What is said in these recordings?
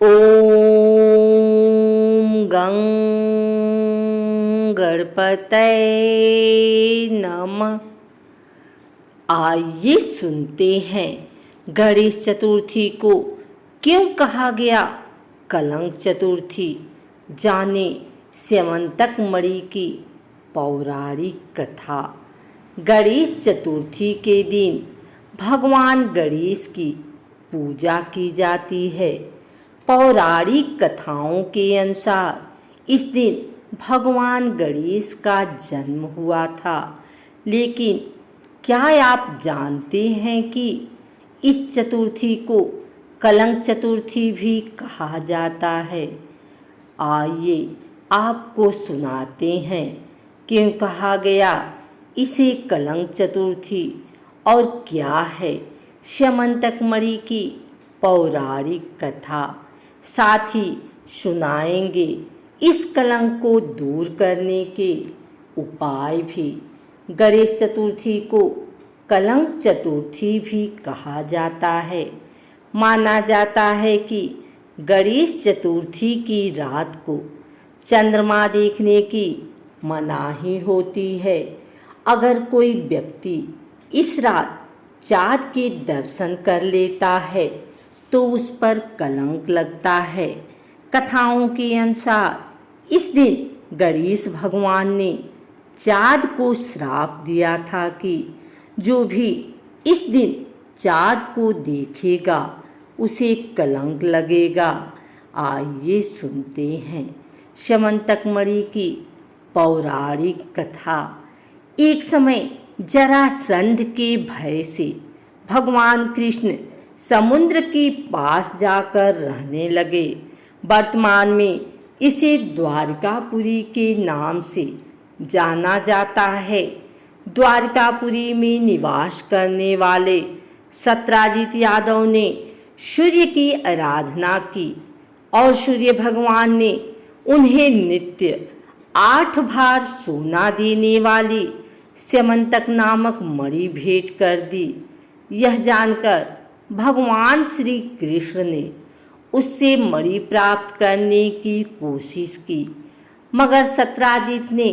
ओम गं गणपतये नमः। आइए सुनते हैं गणेश चतुर्थी को क्यों कहा गया कलंक चतुर्थी। जाने स्यमंतक मणि की पौराणिक कथा। गणेश चतुर्थी के दिन भगवान गणेश की पूजा की जाती है। पौराणिक कथाओं के अनुसार इस दिन भगवान गणेश का जन्म हुआ था। लेकिन क्या आप जानते हैं कि इस चतुर्थी को कलंक चतुर्थी भी कहा जाता है? आइए आपको सुनाते हैं क्यों कहा गया इसे कलंक चतुर्थी और क्या है स्यमंतक मणि की पौराणिक कथा। साथ ही सुनाएंगे इस कलंक को दूर करने के उपाय भी। गणेश चतुर्थी को कलंक चतुर्थी भी कहा जाता है। माना जाता है कि गणेश चतुर्थी की रात को चंद्रमा देखने की मनाही होती है। अगर कोई व्यक्ति इस रात चाँद के दर्शन कर लेता है तो उस पर कलंक लगता है। कथाओं के अनुसार इस दिन गणेश भगवान ने चाँद को श्राप दिया था कि जो भी इस दिन चाँद को देखेगा उसे कलंक लगेगा। आइए सुनते हैं स्यमंतक मणि की पौराणिक कथा। एक समय जरासंध के भय से भगवान कृष्ण समुद्र के पास जाकर रहने लगे। वर्तमान में इसे द्वारकापुरी के नाम से जाना जाता है। द्वारकापुरी में निवास करने वाले सत्राजित यादव ने सूर्य की आराधना की और सूर्य भगवान ने उन्हें नित्य 8 बार सोना देने वाली स्यमंतक नामक मणि भेंट कर दी। यह जानकर भगवान श्री कृष्ण ने उससे मणि प्राप्त करने की कोशिश की, मगर सत्राजित ने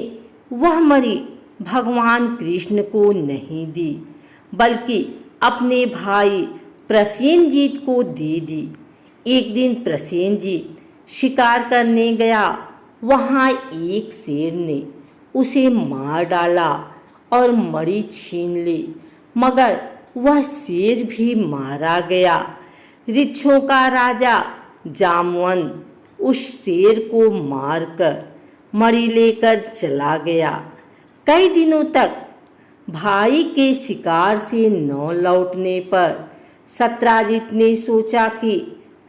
वह मणि भगवान कृष्ण को नहीं दी, बल्कि अपने भाई प्रसेनजीत को दे दी। एक दिन प्रसेनजीत शिकार करने गया। वहाँ एक शेर ने उसे मार डाला और मणि छीन ली, मगर वह शेर भी मारा गया। ऋक्षों का राजा जामवंत उस शेर को मारकर मणि लेकर चला गया। कई दिनों तक भाई के शिकार से न लौटने पर सत्राजित ने सोचा कि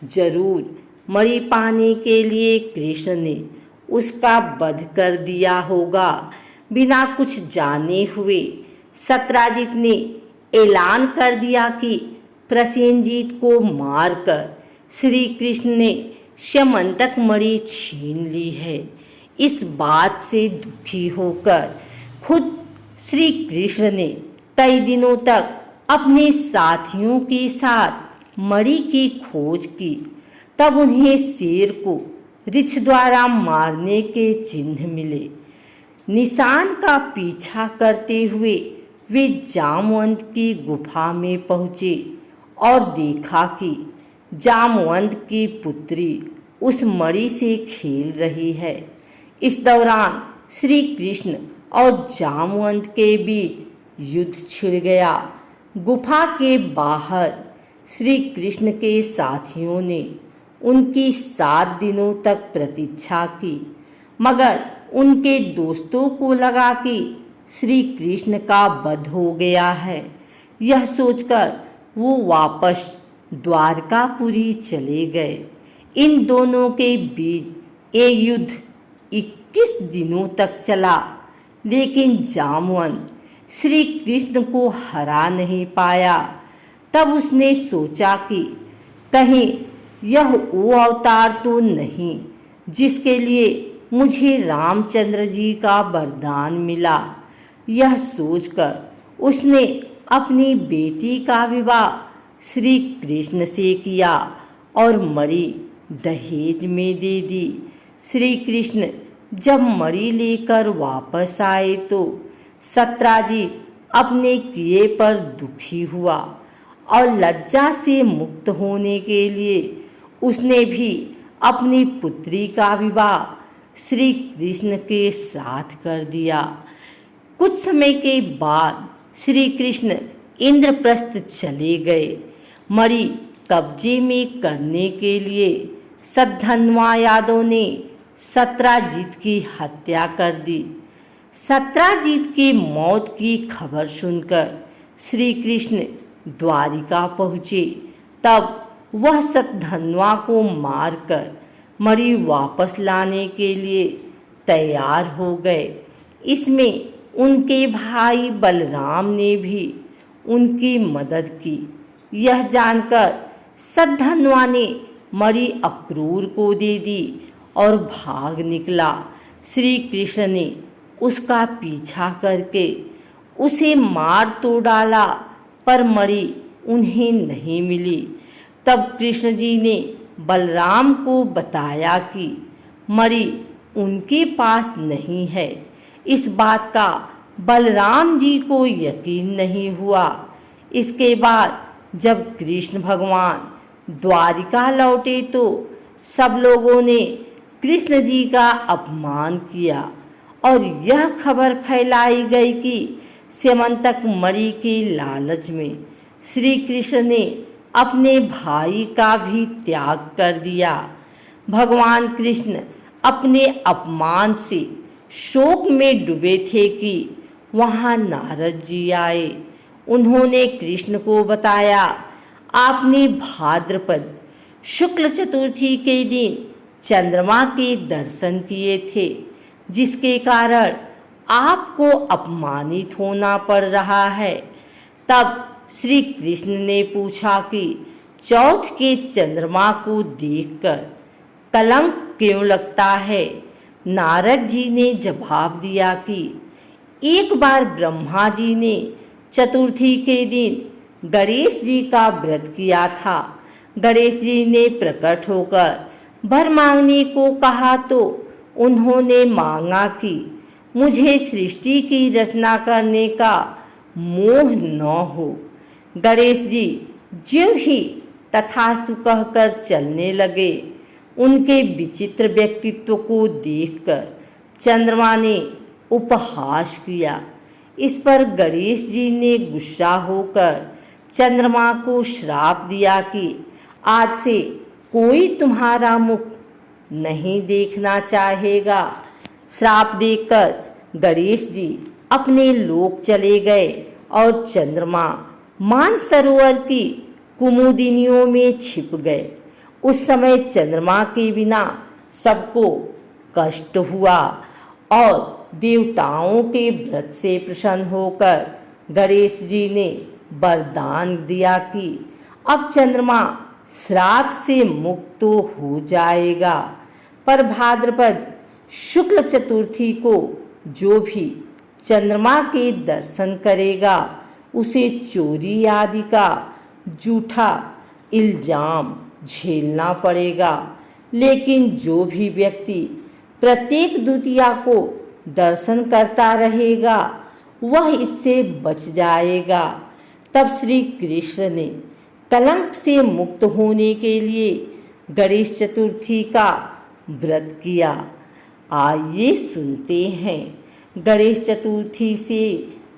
जरूर मणि पाने के लिए कृष्ण ने उसका वध कर दिया होगा। बिना कुछ जाने हुए सत्राजित ने ऐलान कर दिया कि प्रसेनजीत को मारकर श्री कृष्ण ने स्यमंतक मणि छीन ली है। इस बात से दुखी होकर खुद श्री कृष्ण ने कई दिनों तक अपने साथियों के साथ मणि की खोज की। तब उन्हें शेर को ऋक्ष द्वारा मारने के चिन्ह मिले। निशान का पीछा करते हुए वे जामवंत की गुफा में पहुँचे और देखा कि जामवंत की पुत्री उस मणि से खेल रही है। इस दौरान श्री कृष्ण और जामवंत के बीच युद्ध छिड़ गया। गुफा के बाहर श्री कृष्ण के साथियों ने उनकी 7 दिनों तक प्रतीक्षा की, मगर उनके दोस्तों को लगा कि श्री कृष्ण का वध हो गया है। यह सोचकर वो वापस द्वारकापुरी चले गए। इन दोनों के बीच ये युद्ध 21 दिनों तक चला, लेकिन जामवंत श्री कृष्ण को हरा नहीं पाया। तब उसने सोचा कि कहीं यह वो अवतार तो नहीं जिसके लिए मुझे रामचंद्र जी का वरदान मिला। यह सोचकर उसने अपनी बेटी का विवाह श्री कृष्ण से किया और मणि दहेज में दे दी। श्री कृष्ण जब मणि लेकर वापस आए तो सत्राजित अपने किए पर दुखी हुआ और लज्जा से मुक्त होने के लिए उसने भी अपनी पुत्री का विवाह श्री कृष्ण के साथ कर दिया। कुछ समय के बाद श्री कृष्ण इंद्रप्रस्थ चले गए। मणि कब्जे में करने के लिए सद्धन्वा यादव ने सत्राजित की हत्या कर दी। सत्राजित की मौत की खबर सुनकर श्री कृष्ण द्वारिका पहुँचे। तब वह सद्धन्वा को मारकर मणि वापस लाने के लिए तैयार हो गए। इसमें उनके भाई बलराम ने भी उनकी मदद की। यह जानकर सद्धन्वा ने मणि अक्रूर को दे दी और भाग निकला। श्री कृष्ण ने उसका पीछा करके उसे मार तो डाला, पर मणि उन्हें नहीं मिली। तब कृष्ण जी ने बलराम को बताया कि मणि उनके पास नहीं है। इस बात का बलराम जी को यकीन नहीं हुआ। इसके बाद जब कृष्ण भगवान द्वारिका लौटे तो सब लोगों ने कृष्ण जी का अपमान किया और यह खबर फैलाई गई कि स्यमंतक मणि के लालच में श्री कृष्ण ने अपने भाई का भी त्याग कर दिया। भगवान कृष्ण अपने अपमान से शोक में डूबे थे कि वहाँ नारद जी आए। उन्होंने कृष्ण को बताया, आपने भाद्रपद शुक्ल चतुर्थी के दिन चंद्रमा के दर्शन किए थे, जिसके कारण आपको अपमानित होना पड़ रहा है। तब श्री कृष्ण ने पूछा कि चौथ के चंद्रमा को देखकर कलंक क्यों लगता है। नारद जी ने जवाब दिया कि एक बार ब्रह्मा जी ने चतुर्थी के दिन गणेश जी का व्रत किया था। गणेश जी ने प्रकट होकर वर मांगने को कहा तो उन्होंने मांगा कि मुझे सृष्टि की रचना करने का मोह न हो। गणेश जी ज्यों ही तथास्तु कहकर चलने लगे। उनके विचित्र व्यक्तित्व को देखकर चंद्रमा ने उपहास किया। इस पर गणेश जी ने गुस्सा होकर चंद्रमा को श्राप दिया कि आज से कोई तुम्हारा मुख नहीं देखना चाहेगा। श्राप देकर गणेश जी अपने लोक चले गए और चंद्रमा मानसरोवर की कुमुदिनियों में छिप गए। उस समय चंद्रमा के बिना सबको कष्ट हुआ और देवताओं के व्रत से प्रसन्न होकर गणेश जी ने वरदान दिया कि अब चंद्रमा श्राप से मुक्त तो हो जाएगा। पर भाद्रपद शुक्ल चतुर्थी को जो भी चंद्रमा के दर्शन करेगा उसे चोरी आदि का झूठा इल्जाम झेलना पड़ेगा। लेकिन जो भी व्यक्ति प्रत्येक द्वितीया को दर्शन करता रहेगा वह इससे बच जाएगा। तब श्री कृष्ण ने कलंक से मुक्त होने के लिए गणेश चतुर्थी का व्रत किया। आइए सुनते हैं गणेश चतुर्थी से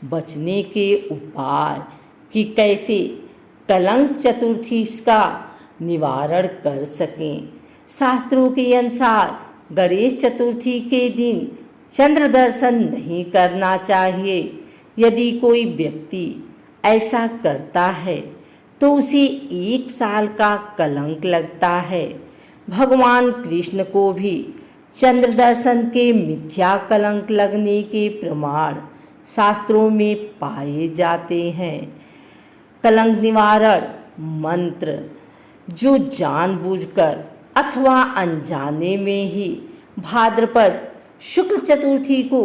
बचने के उपाय कि कैसे कलंक चतुर्थी का निवारण कर सकें। शास्त्रों के अनुसार गणेश चतुर्थी के दिन चंद्र दर्शन नहीं करना चाहिए। यदि कोई व्यक्ति ऐसा करता है तो उसे 1 साल का कलंक लगता है। भगवान कृष्ण को भी चंद्र दर्शन के मिथ्या कलंक लगने के प्रमाण शास्त्रों में पाए जाते हैं। कलंक निवारण मंत्र जो जानबूझकर अथवा अनजाने में ही भाद्रपद शुक्ल चतुर्थी को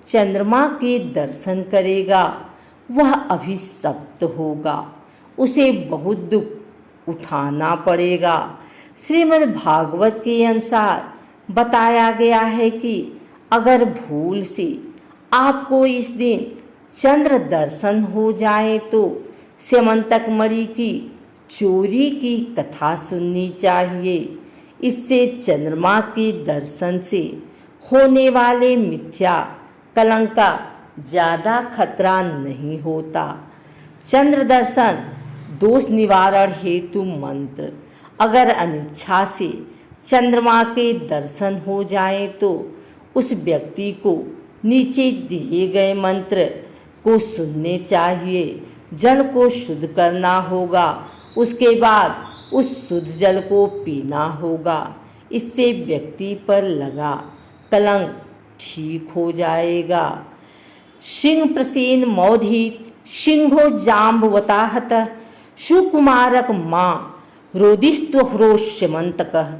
चंद्रमा के दर्शन करेगा वह अभिशप्त होगा, उसे बहुत दुख उठाना पड़ेगा। श्रीमद् भागवत के अनुसार बताया गया है कि अगर भूल से आपको इस दिन चंद्र दर्शन हो जाए तो स्यमंतक मणि की चोरी की कथा सुननी चाहिए। इससे चंद्रमा के दर्शन से होने वाले मिथ्या कलंक का ज़्यादा खतरा नहीं होता। चंद्र दर्शन दोष निवारण हेतु मंत्र। अगर अनिच्छा से चंद्रमा के दर्शन हो जाए तो उस व्यक्ति को नीचे दिए गए मंत्र को सुनने चाहिए। जल को शुद्ध करना होगा, उसके बाद उस शुद्ध जल को पीना होगा। इससे व्यक्ति पर लगा कलंक ठीक हो जाएगा। सिंह प्रसेन मौधित सिंहो जाम्बवताहत सुकुमारक माँ रोदिस्त्वह्रोष्यमंतकः।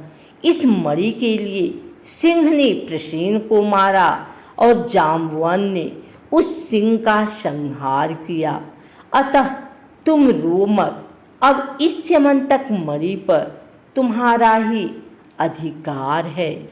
इस मणि के लिए सिंह ने प्रसेन को मारा और जाम्बवन ने उस सिंह का संहार किया। अतः तुम रो मत, अब इस स्यमंतक मणि पर तुम्हारा ही अधिकार है।